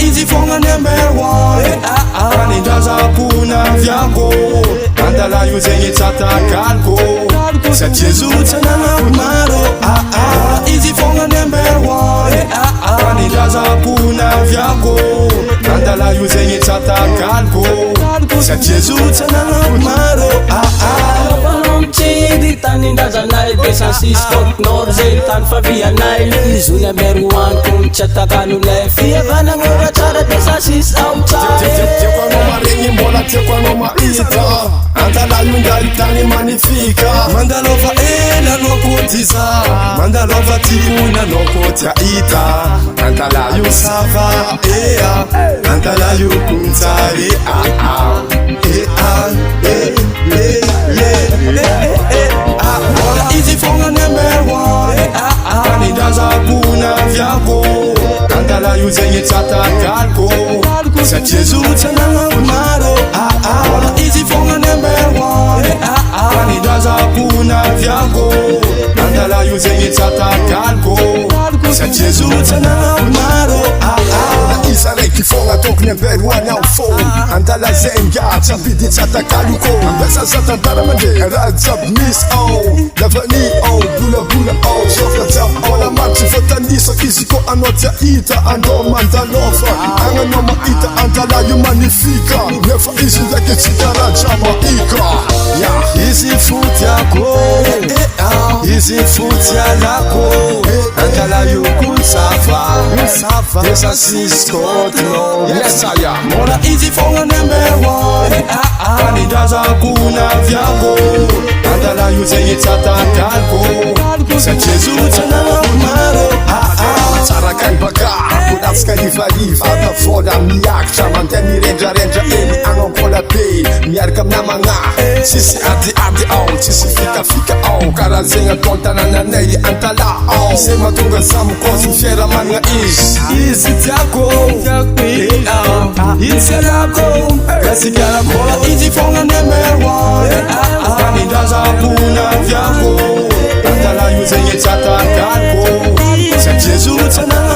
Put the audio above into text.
izy fogna number one Kanindraza-pona vyako Andala io zegny tsatakalko Satria zotsanagna maro Izy fogna number one Kanindraza-pona vyako Andala io zegny tsatakalko Satria zotsanagna maro Tsy tanindrazanay Besan siskot nord zay tany favianay Izy number one kony tsy atakanonay Fihavanagna ora tsara Besan sis outside Tiako anao maregny mbola tiako anao mahita Antala io ndray tany magnifika Mandalova ela anao kotiza Mandalova tiona anao kotia ita Antala io sava ea Antala io kuntsare Izy fogna number one Kanindraza-pona vyako Andala io zegny tsatakalko Satria zotsanagna maro Izy fogna number one Kanindraza-pona vyako Andala io zegny tsatakalko Satria zotsanagna maro Isa raiky fogna tokony amberoany ao fô Andala zenga tsampidi tsatakaloko Ambesa satantara mandeha raha jiaby misy ao Lavany ao, bolabola ao Zofla jiaby ao la maro tsy voatanisaka Izy ko anao tia hita andao mandalova Agnanao mahita andala io magnifika Nefa izy ndraiky tsy karaha mahika Izy fotiako Izy fotialako Andala io kunsava Besan siskot no Mola izy fogna number one Kanindraza-pona vyako Andala io zegny tsatakalko Satria zotsanagna maro Tsara kany baka Kodatsika rivariva Ata vola miakitra Mandeha mirendrarendra eny Agnankola be Miaraka aminamagna Tsisy ady ao Tsisy fikafika ao Karaha zegny atao tanananay Antala ao Zay mahatonga samikozy fiera managna izy Izy tiako Izy alako Mola izy fogna number one Kanindraza-pona vyako Andala io zegny tsatakalko Satria zotsanagna